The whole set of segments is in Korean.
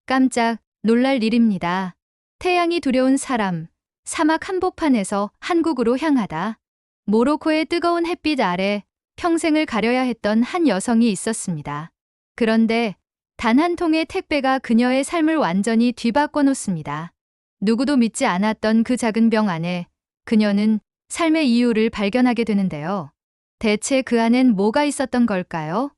깜짝 놀랄 일입니다. 태양이 두려운 사람, 사막 한복판에서 한국으로 향하다. 모로코의 뜨거운 햇빛 아래 평생을 가려야 했던 한 여성이 있었습니다. 그런데 단 한 통의 택배가 그녀의 삶을 완전히 뒤바꿔 놓습니다. 누구도 믿지 않았던 그 작은 병 안에 그녀는 삶의 이유를 발견하게 되는데요. 대체 그 안엔 뭐가 있었던 걸까요?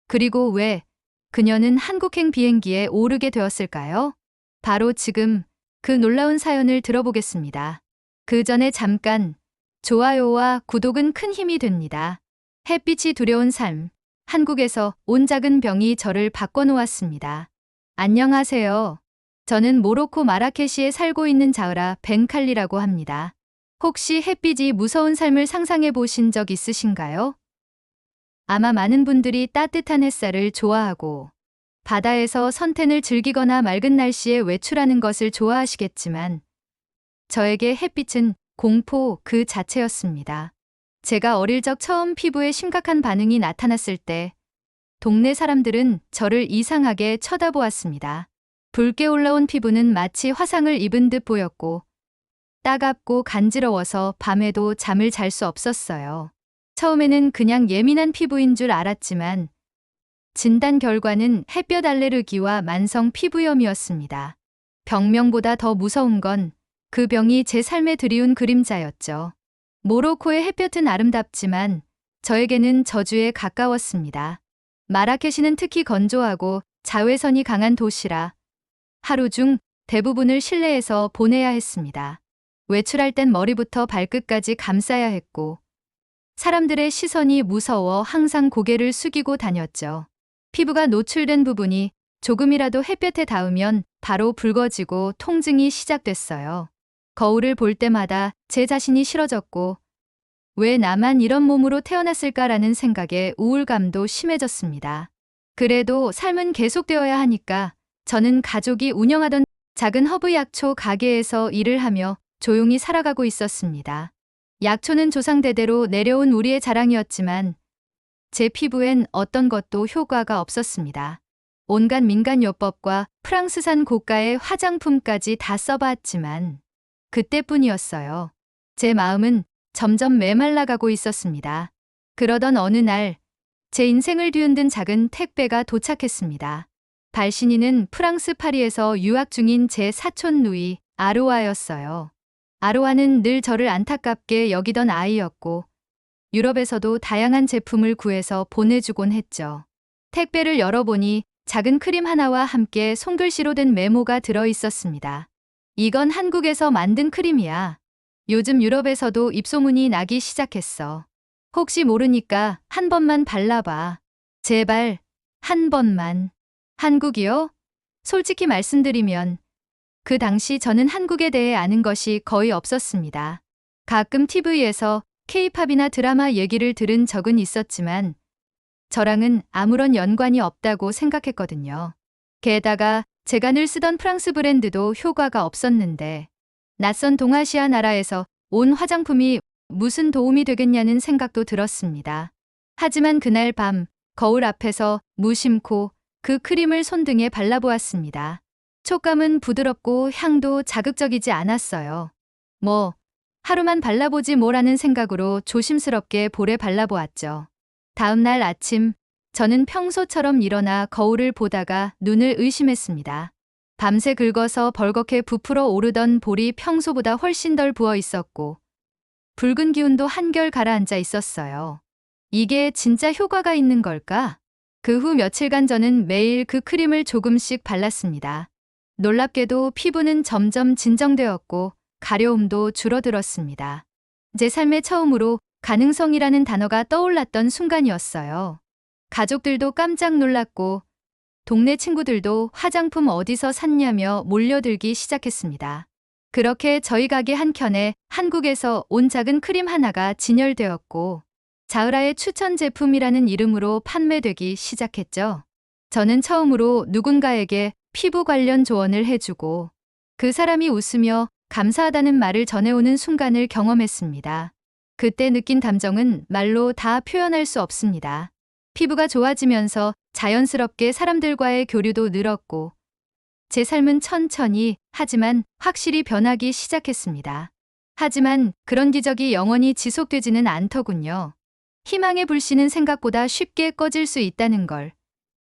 그리고 왜 그녀는 한국행 비행기에 오르게 되었을까요? 바로 지금 그 놀라운 사연을 들어보겠습니다. 그 전에 잠깐 좋아요와 구독은 큰 힘이 됩니다. 햇빛이 두려운 삶, 한국에서 온 작은 병이 저를 바꿔놓았습니다. 안녕하세요. 저는 모로코 마라케시에 살고 있는 자흐라 벤칼리라고 합니다. 혹시 햇빛이 무서운 삶을 상상해 보신 적 있으신가요? 아마 많은 분들이 따뜻한 햇살을 좋아하고 바다에서 선탠을 즐기거나 맑은 날씨에 외출하는 것을 좋아하시겠지만 저에게 햇빛은 공포 그 자체였습니다. 제가 어릴 적 처음 피부에 심각한 반응이 나타났을 때 동네 사람들은 저를 이상하게 쳐다보았습니다. 붉게 올라온 피부는 마치 화상을 입은 듯 보였고 따갑고 간지러워서 밤에도 잠을 잘 수 없었어요. 처음에는 그냥 예민한 피부인 줄 알았지만 진단 결과는 햇볕 알레르기와 만성 피부염이었습니다. 병명보다 더 무서운 건 그 병이 제 삶에 들이운 그림자였죠. 모로코의 햇볕은 아름답지만 저에게는 저주에 가까웠습니다. 마라케시는 특히 건조하고 자외선이 강한 도시라 하루 중 대부분을 실내에서 보내야 했습니다. 외출할 땐 머리부터 발끝까지 감싸야 했고 사람들의 시선이 무서워 항상 고개를 숙이고 다녔죠. 피부가 노출된 부분이 조금이라도 햇볕에 닿으면 바로 붉어지고 통증이 시작됐어요. 거울을 볼 때마다 제 자신이 싫어졌고 왜 나만 이런 몸으로 태어났을까라는 생각에 우울감도 심해졌습니다. 그래도 삶은 계속되어야 하니까 저는 가족이 운영하던 작은 허브 약초 가게에서 일을 하며 조용히 살아가고 있었습니다. 약초는 조상대대로 내려온 우리의 자랑이었지만 제 피부엔 어떤 것도 효과가 없었습니다. 온갖 민간요법과 프랑스산 고가의 화장품까지 다 써봤지만 그때뿐이었어요. 제 마음은 점점 메말라가고 있었습니다. 그러던 어느 날 제 인생을 뒤흔든 작은 택배가 도착했습니다. 발신인은 프랑스 파리에서 유학 중인 제 사촌 누이 아로아였어요. 아로아는 늘 저를 안타깝게 여기던 아이였고 유럽에서도 다양한 제품을 구해서 보내주곤 했죠. 택배를 열어보니 작은 크림 하나와 함께 손글씨로 된 메모가 들어 있었습니다. 이건 한국에서 만든 크림이야. 요즘 유럽에서도 입소문이 나기 시작했어. 혹시 모르니까 한 번만 발라봐. 제발, 한 번만. 한국이요? 솔직히 말씀드리면 그 당시 저는 한국에 대해 아는 것이 거의 없었습니다. 가끔 TV에서 K-팝이나 드라마 얘기를 들은 적은 있었지만 저랑은 아무런 연관이 없다고 생각했거든요. 게다가 제가 늘 쓰던 프랑스 브랜드도 효과가 없었는데 낯선 동아시아 나라에서 온 화장품이 무슨 도움이 되겠냐는 생각도 들었습니다. 하지만 그날 밤 거울 앞에서 무심코 그 크림을 손등에 발라보았습니다. 촉감은 부드럽고 향도 자극적이지 않았어요. 하루만 발라보지 뭐라는 생각으로 조심스럽게 볼에 발라보았죠. 다음 날 아침 저는 평소처럼 일어나 거울을 보다가 눈을 의심했습니다. 밤새 긁어서 벌겋게 부풀어 오르던 볼이 평소보다 훨씬 덜 부어 있었고 붉은 기운도 한결 가라앉아 있었어요. 이게 진짜 효과가 있는 걸까? 그 후 며칠간 저는 매일 그 크림을 조금씩 발랐습니다. 놀랍게도 피부는 점점 진정되었고 가려움도 줄어들었습니다. 제 삶에 처음으로 가능성이라는 단어가 떠올랐던 순간이었어요. 가족들도 깜짝 놀랐고 동네 친구들도 화장품 어디서 샀냐며 몰려들기 시작했습니다. 그렇게 저희 가게 한켠에 한국에서 온 작은 크림 하나가 진열되었고 자흐라의 추천 제품이라는 이름으로 판매되기 시작했죠. 저는 처음으로 누군가에게 피부 관련 조언을 해주고 그 사람이 웃으며 감사하다는 말을 전해오는 순간을 경험했습니다. 그때 느낀 감정은 말로 다 표현할 수 없습니다. 피부가 좋아지면서 자연스럽게 사람들과의 교류도 늘었고 제 삶은 천천히 하지만 확실히 변하기 시작했습니다. 하지만 그런 기적이 영원히 지속되지는 않더군요. 희망의 불씨는 생각보다 쉽게 꺼질 수 있다는 걸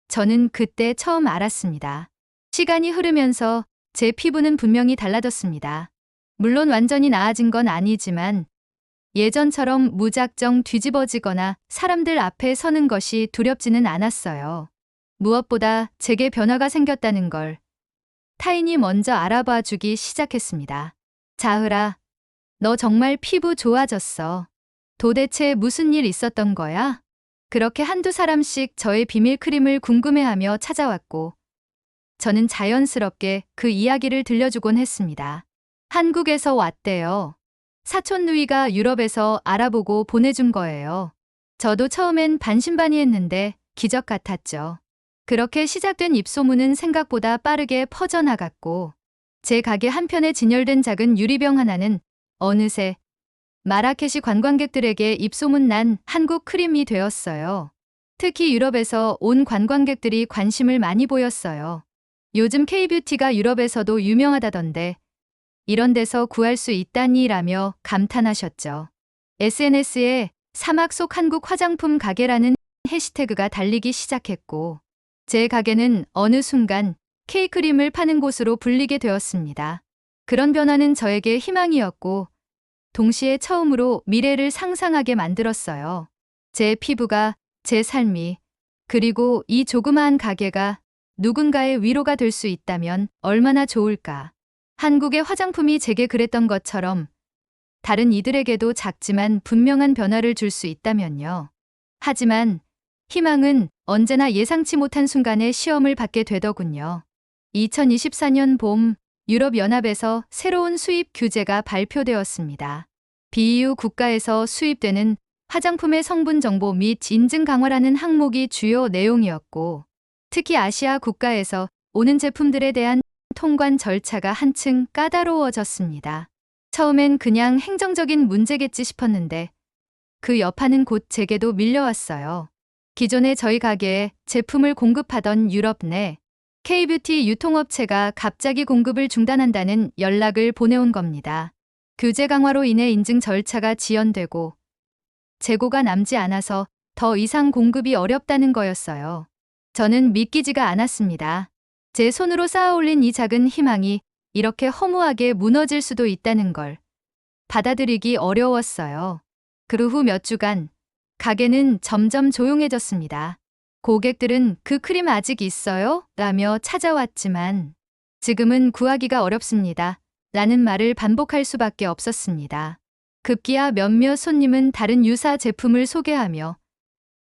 저는 그때 처음 알았습니다. 시간이 흐르면서 제 피부는 분명히 달라졌습니다. 물론 완전히 나아진 건 아니지만 예전처럼 무작정 뒤집어지거나 사람들 앞에 서는 것이 두렵지는 않았어요. 무엇보다 제게 변화가 생겼다는 걸 타인이 먼저 알아봐 주기 시작했습니다. 자흐라, 너 정말 피부 좋아졌어. 도대체 무슨 일 있었던 거야? 그렇게 한두 사람씩 저의 비밀 크림을 궁금해하며 찾아왔고, 저는 자연스럽게 그 이야기를 들려주곤 했습니다. 한국에서 왔대요. 사촌 누이가 유럽에서 알아보고 보내준 거예요. 저도 처음엔 반신반의했는데 기적 같았죠. 그렇게 시작된 입소문은 생각보다 빠르게 퍼져나갔고, 제 가게 한편에 진열된 작은 유리병 하나는 어느새 마라케시 관광객들에게 입소문 난 한국 크림이 되었어요. 특히 유럽에서 온 관광객들이 관심을 많이 보였어요. 요즘 K뷰티가 유럽에서도 유명하다던데 이런 데서 구할 수 있다니라며 감탄하셨죠. SNS에 사막 속 한국 화장품 가게라는 해시태그가 달리기 시작했고, 제 가게는 어느 순간 K크림을 파는 곳으로 불리게 되었습니다. 그런 변화는 저에게 희망이었고, 동시에 처음으로 미래를 상상하게 만들었어요. 제 피부가, 제 삶이, 그리고 이 조그마한 가게가 누군가의 위로가 될 수 있다면 얼마나 좋을까. 한국의 화장품이 제게 그랬던 것처럼 다른 이들에게도 작지만 분명한 변화를 줄 수 있다면요. 하지만 희망은 언제나 예상치 못한 순간에 시험을 받게 되더군요. 2024년 봄 유럽연합에서 새로운 수입 규제가 발표되었습니다. BEU 국가에서 수입되는 화장품의 성분 정보 및 인증 강화라는 항목이 주요 내용이었고, 특히 아시아 국가에서 오는 제품들에 대한 통관 절차가 한층 까다로워졌습니다. 처음엔 그냥 행정적인 문제겠지 싶었는데 그 여파는 곧 제게도 밀려왔어요. 기존에 저희 가게에 제품을 공급하던 유럽 내 K뷰티 유통업체가 갑자기 공급을 중단한다는 연락을 보내온 겁니다. 규제 강화로 인해 인증 절차가 지연되고 재고가 남지 않아서 더 이상 공급이 어렵다는 거였어요. 저는 믿기지가 않았습니다. 제 손으로 쌓아올린 이 작은 희망이 이렇게 허무하게 무너질 수도 있다는 걸 받아들이기 어려웠어요. 그 후 몇 주간 가게는 점점 조용해졌습니다. 고객들은 그 크림 아직 있어요? 라며 찾아왔지만 지금은 구하기가 어렵습니다. 라는 말을 반복할 수밖에 없었습니다. 급기야 몇몇 손님은 다른 유사 제품을 소개하며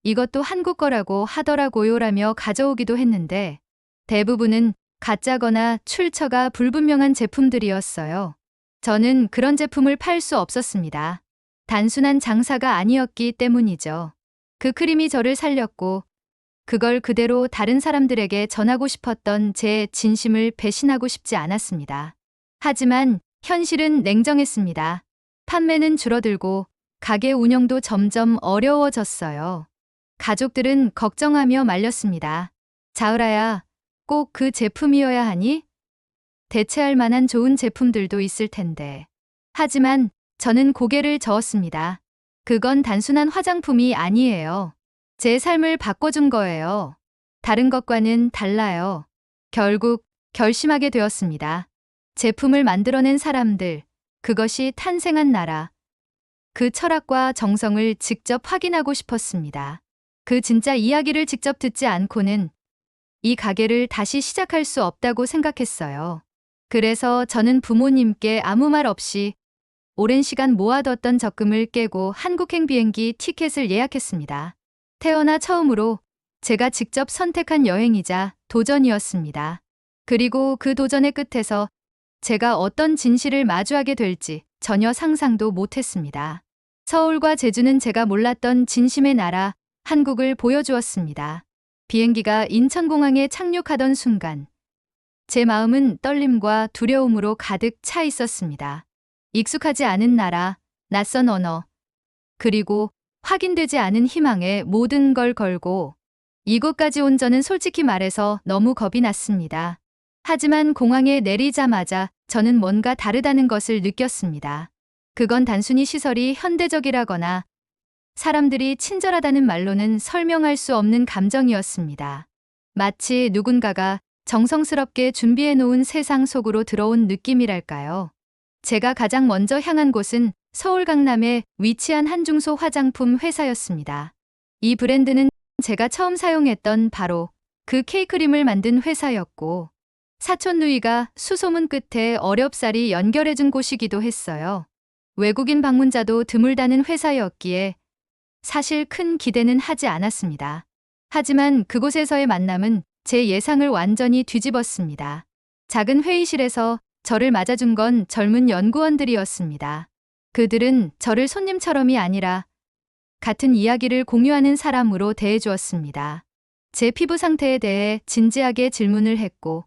이것도 한국 거라고 하더라고요 라며 가져오기도 했는데 대부분은 가짜거나 출처가 불분명한 제품들이었어요. 저는 그런 제품을 팔 수 없었습니다. 단순한 장사가 아니었기 때문이죠. 그 크림이 저를 살렸고 그걸 그대로 다른 사람들에게 전하고 싶었던 제 진심을 배신하고 싶지 않았습니다. 하지만 현실은 냉정했습니다. 판매는 줄어들고 가게 운영도 점점 어려워졌어요. 가족들은 걱정하며 말렸습니다. 자흐라야, 꼭 그 제품이어야 하니? 대체할 만한 좋은 제품들도 있을 텐데. 하지만 저는 고개를 저었습니다. 그건 단순한 화장품이 아니에요. 제 삶을 바꿔준 거예요. 다른 것과는 달라요. 결국 결심하게 되었습니다. 제품을 만들어낸 사람들, 그것이 탄생한 나라. 그 철학과 정성을 직접 확인하고 싶었습니다. 그 진짜 이야기를 직접 듣지 않고는 이 가게를 다시 시작할 수 없다고 생각했어요. 그래서 저는 부모님께 아무 말 없이 오랜 시간 모아뒀던 적금을 깨고 한국행 비행기 티켓을 예약했습니다. 태어나 처음으로 제가 직접 선택한 여행이자 도전이었습니다. 그리고 그 도전의 끝에서 제가 어떤 진실을 마주하게 될지 전혀 상상도 못했습니다. 서울과 제주는 제가 몰랐던 진심의 나라, 한국을 보여주었습니다. 비행기가 인천공항에 착륙하던 순간, 제 마음은 떨림과 두려움으로 가득 차 있었습니다. 익숙하지 않은 나라, 낯선 언어, 그리고 확인되지 않은 희망에 모든 걸 걸고 이곳까지 온 저는 솔직히 말해서 너무 겁이 났습니다. 하지만 공항에 내리자마자 저는 뭔가 다르다는 것을 느꼈습니다. 그건 단순히 시설이 현대적이라거나 사람들이 친절하다는 말로는 설명할 수 없는 감정이었습니다. 마치 누군가가 정성스럽게 준비해 놓은 세상 속으로 들어온 느낌이랄까요. 제가 가장 먼저 향한 곳은 서울 강남에 위치한 한 중소 화장품 회사였습니다. 이 브랜드는 제가 처음 사용했던 바로 그 케이크림을 만든 회사였고, 사촌 누이가 수소문 끝에 어렵사리 연결해준 곳이기도 했어요. 외국인 방문자도 드물다는 회사였기에 사실 큰 기대는 하지 않았습니다. 하지만 그곳에서의 만남은 제 예상을 완전히 뒤집었습니다. 작은 회의실에서 저를 맞아준 건 젊은 연구원들이었습니다. 그들은 저를 손님처럼이 아니라 같은 이야기를 공유하는 사람으로 대해주었습니다. 제 피부 상태에 대해 진지하게 질문을 했고,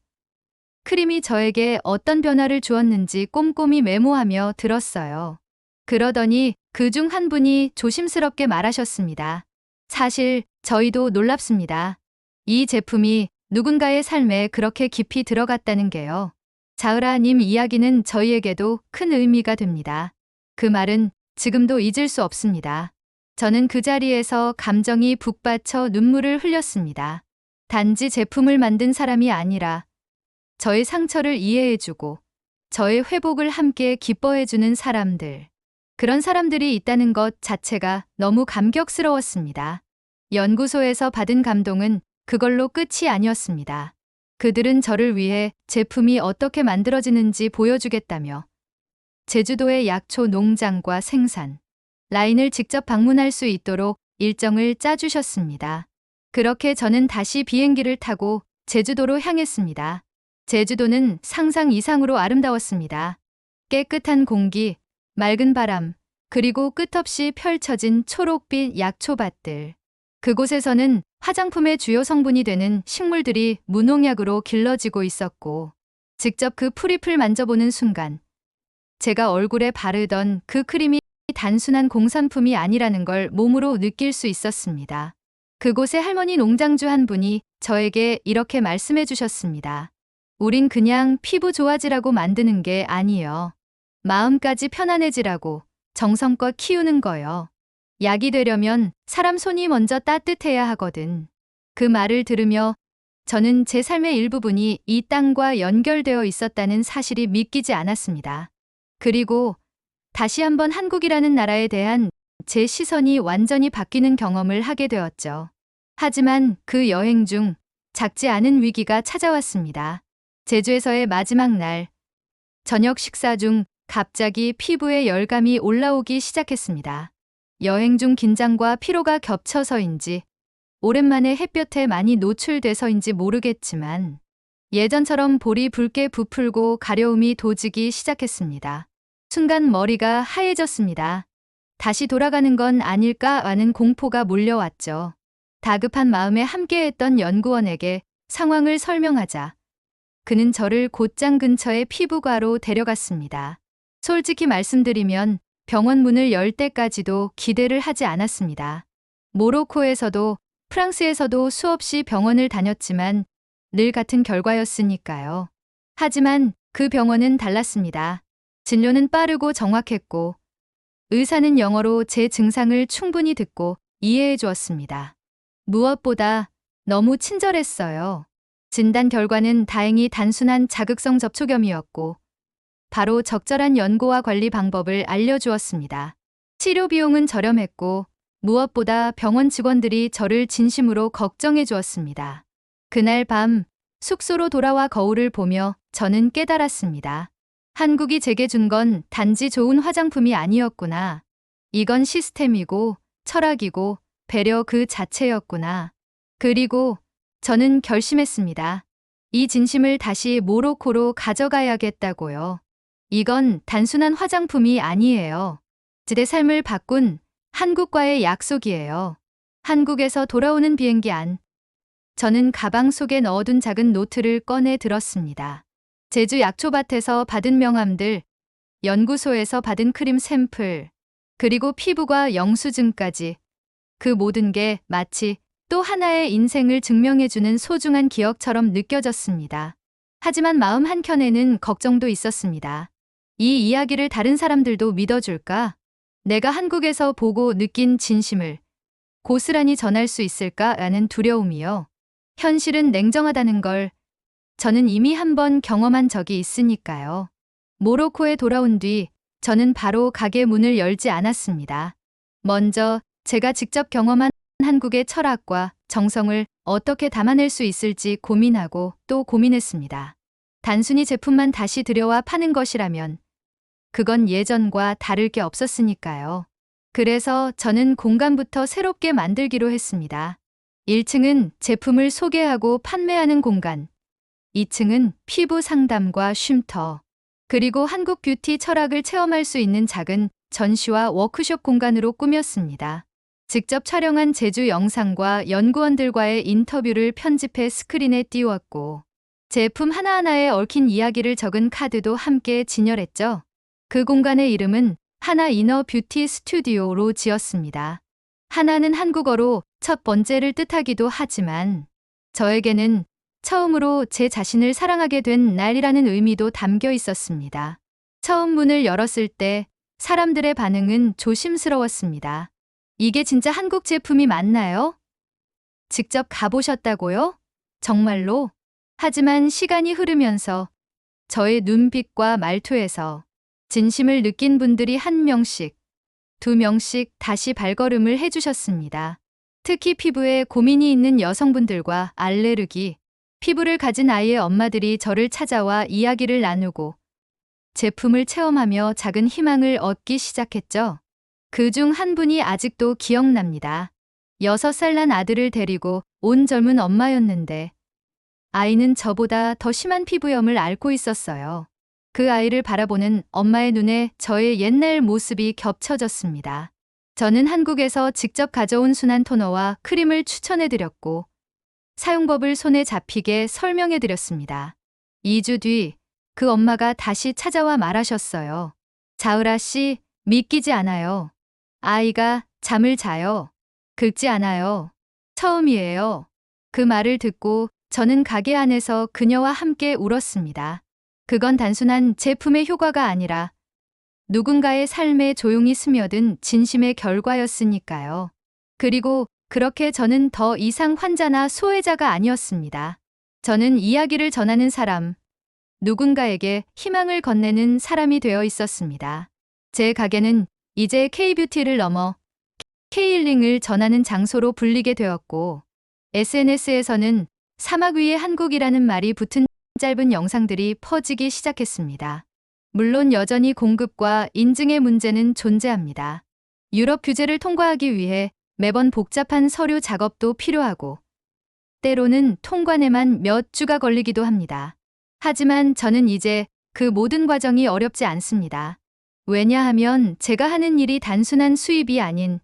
크림이 저에게 어떤 변화를 주었는지 꼼꼼히 메모하며 들었어요. 그러더니 그중 한 분이 조심스럽게 말하셨습니다. 사실 저희도 놀랍습니다. 이 제품이 누군가의 삶에 그렇게 깊이 들어갔다는 게요. 자으라님 이야기는 저희에게도 큰 의미가 됩니다. 그 말은 지금도 잊을 수 없습니다. 저는 그 자리에서 감정이 북받쳐 눈물을 흘렸습니다. 단지 제품을 만든 사람이 아니라 저의 상처를 이해해주고 저의 회복을 함께 기뻐해주는 사람들. 그런 사람들이 있다는 것 자체가 너무 감격스러웠습니다. 연구소에서 받은 감동은 그걸로 끝이 아니었습니다. 그들은 저를 위해 제품이 어떻게 만들어지는지 보여주겠다며 제주도의 약초 농장과 생산 라인을 직접 방문할 수 있도록 일정을 짜주셨습니다. 그렇게 저는 다시 비행기를 타고 제주도로 향했습니다. 제주도는 상상 이상으로 아름다웠습니다. 깨끗한 공기, 맑은 바람, 그리고 끝없이 펼쳐진 초록빛 약초밭들. 그곳에서는 화장품의 주요 성분이 되는 식물들이 무농약으로 길러지고 있었고, 직접 그 풀잎을 만져보는 순간 제가 얼굴에 바르던 그 크림이 단순한 공산품이 아니라는 걸 몸으로 느낄 수 있었습니다. 그곳의 할머니 농장주 한 분이 저에게 이렇게 말씀해 주셨습니다. 우린 그냥 피부 좋아지라고 만드는 게 아니에요. 마음까지 편안해지라고 정성껏 키우는 거요. 약이 되려면 사람 손이 먼저 따뜻해야 하거든. 그 말을 들으며 저는 제 삶의 일부분이 이 땅과 연결되어 있었다는 사실이 믿기지 않았습니다. 그리고 다시 한번 한국이라는 나라에 대한 제 시선이 완전히 바뀌는 경험을 하게 되었죠. 하지만 그 여행 중 작지 않은 위기가 찾아왔습니다. 제주에서의 마지막 날, 저녁 식사 중 갑자기 피부에 열감이 올라오기 시작했습니다. 여행 중 긴장과 피로가 겹쳐서인지, 오랜만에 햇볕에 많이 노출돼서인지 모르겠지만 예전처럼 볼이 붉게 부풀고 가려움이 도지기 시작했습니다. 순간 머리가 하얘졌습니다. 다시 돌아가는 건 아닐까 하는 공포가 몰려왔죠. 다급한 마음에 함께했던 연구원에게 상황을 설명하자 그는 저를 곧장 근처의 피부과로 데려갔습니다. 솔직히 말씀드리면 병원 문을 열 때까지도 기대를 하지 않았습니다. 모로코에서도 프랑스에서도 수없이 병원을 다녔지만 늘 같은 결과였으니까요. 하지만 그 병원은 달랐습니다. 진료는 빠르고 정확했고 의사는 영어로 제 증상을 충분히 듣고 이해해 주었습니다. 무엇보다 너무 친절했어요. 진단 결과는 다행히 단순한 자극성 접촉염이었고 바로 적절한 연고와 관리 방법을 알려주었습니다. 치료 비용은 저렴했고 무엇보다 병원 직원들이 저를 진심으로 걱정해 주었습니다. 그날 밤 숙소로 돌아와 거울을 보며 저는 깨달았습니다. 한국이 제게 준 건 단지 좋은 화장품이 아니었구나. 이건 시스템이고 철학이고 배려 그 자체였구나. 그리고 저는 결심했습니다. 이 진심을 다시 모로코로 가져가야겠다고요. 이건 단순한 화장품이 아니에요. 제 삶을 바꾼 한국과의 약속이에요. 한국에서 돌아오는 비행기 안. 저는 가방 속에 넣어둔 작은 노트를 꺼내 들었습니다. 제주 약초밭에서 받은 명함들, 연구소에서 받은 크림 샘플, 그리고 피부과 영수증까지 그 모든 게 마치 또 하나의 인생을 증명해주는 소중한 기억처럼 느껴졌습니다. 하지만 마음 한켠에는 걱정도 있었습니다. 이 이야기를 다른 사람들도 믿어줄까? 내가 한국에서 보고 느낀 진심을 고스란히 전할 수 있을까라는 두려움이요. 현실은 냉정하다는 걸 저는 이미 한번 경험한 적이 있으니까요. 모로코에 돌아온 뒤 저는 바로 가게 문을 열지 않았습니다. 먼저 제가 직접 경험한 한국의 철학과 정성을 어떻게 담아낼 수 있을지 고민하고 또 고민했습니다. 단순히 제품만 다시 들여와 파는 것이라면 그건 예전과 다를 게 없었으니까요. 그래서 저는 공간부터 새롭게 만들기로 했습니다. 1층은 제품을 소개하고 판매하는 공간, 2층은 피부 상담과 쉼터, 그리고 한국 뷰티 철학을 체험할 수 있는 작은 전시와 워크숍 공간으로 꾸몄습니다. 직접 촬영한 제주 영상과 연구원들과의 인터뷰를 편집해 스크린에 띄웠고, 제품 하나하나에 얽힌 이야기를 적은 카드도 함께 진열했죠. 그 공간의 이름은 하나 이너 뷰티 스튜디오로 지었습니다. 하나는 한국어로 첫 번째를 뜻하기도 하지만 저에게는 처음으로 제 자신을 사랑하게 된 날이라는 의미도 담겨 있었습니다. 처음 문을 열었을 때 사람들의 반응은 조심스러웠습니다. 이게 진짜 한국 제품이 맞나요? 직접 가보셨다고요? 정말로? 하지만 시간이 흐르면서 저의 눈빛과 말투에서 진심을 느낀 분들이 한 명씩, 두 명씩 다시 발걸음을 해주셨습니다. 특히 피부에 고민이 있는 여성분들과 알레르기, 피부를 가진 아이의 엄마들이 저를 찾아와 이야기를 나누고 제품을 체험하며 작은 희망을 얻기 시작했죠. 그중 한 분이 아직도 기억납니다. 6살 난 아들을 데리고 온 젊은 엄마였는데 아이는 저보다 더 심한 피부염을 앓고 있었어요. 그 아이를 바라보는 엄마의 눈에 저의 옛날 모습이 겹쳐졌습니다. 저는 한국에서 직접 가져온 순한 토너와 크림을 추천해드렸고 사용법을 손에 잡히게 설명해드렸습니다. 2주 뒤 그 엄마가 다시 찾아와 말하셨어요. 자으라 씨, 믿기지 않아요. 아이가 잠을 자요. 긁지 않아요. 처음이에요. 그 말을 듣고 저는 가게 안에서 그녀와 함께 울었습니다. 그건 단순한 제품의 효과가 아니라 누군가의 삶에 조용히 스며든 진심의 결과였으니까요. 그리고 그렇게 저는 더 이상 환자나 소외자가 아니었습니다. 저는 이야기를 전하는 사람, 누군가에게 희망을 건네는 사람이 되어 있었습니다. 제 가게는 이제 K-뷰티를 넘어 K-힐링을 전하는 장소로 불리게 되었고, SNS에서는 사막 위의 한국이라는 말이 붙은 짧은 영상들이 퍼지기 시작했습니다. 물론 여전히 공급과 인증의 문제는 존재합니다. 유럽 규제를 통과하기 위해 매번 복잡한 서류 작업도 필요하고, 때로는 통관에만 몇 주가 걸리기도 합니다. 하지만 저는 이제 그 모든 과정이 어렵지 않습니다. 왜냐하면 제가 하는 일이 단순한 수입이 아닌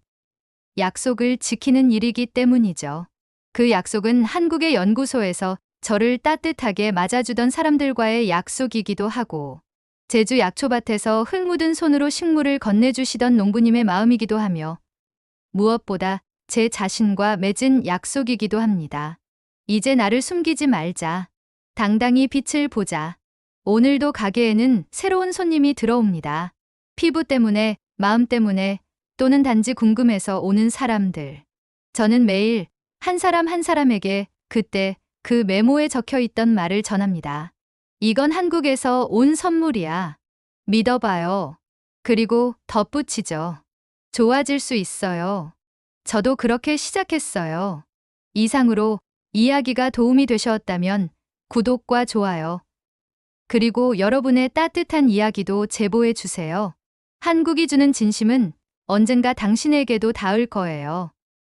약속을 지키는 일이기 때문이죠. 그 약속은 한국의 연구소에서 저를 따뜻하게 맞아주던 사람들과의 약속이기도 하고, 제주 약초밭에서 흙 묻은 손으로 식물을 건네주시던 농부님의 마음이기도 하며, 무엇보다 제 자신과 맺은 약속이기도 합니다. 이제 나를 숨기지 말자. 당당히 빛을 보자. 오늘도 가게에는 새로운 손님이 들어옵니다. 피부 때문에, 마음 때문에, 또는 단지 궁금해서 오는 사람들. 저는 매일 한 사람 한 사람에게 그때 그 메모에 적혀 있던 말을 전합니다. 이건 한국에서 온 선물이야. 믿어봐요. 그리고 덧붙이죠. 좋아질 수 있어요. 저도 그렇게 시작했어요. 이상으로 이야기가 도움이 되셨다면 구독과 좋아요, 그리고 여러분의 따뜻한 이야기도 제보해 주세요. 한국이 주는 진심은 언젠가 당신에게도 닿을 거예요.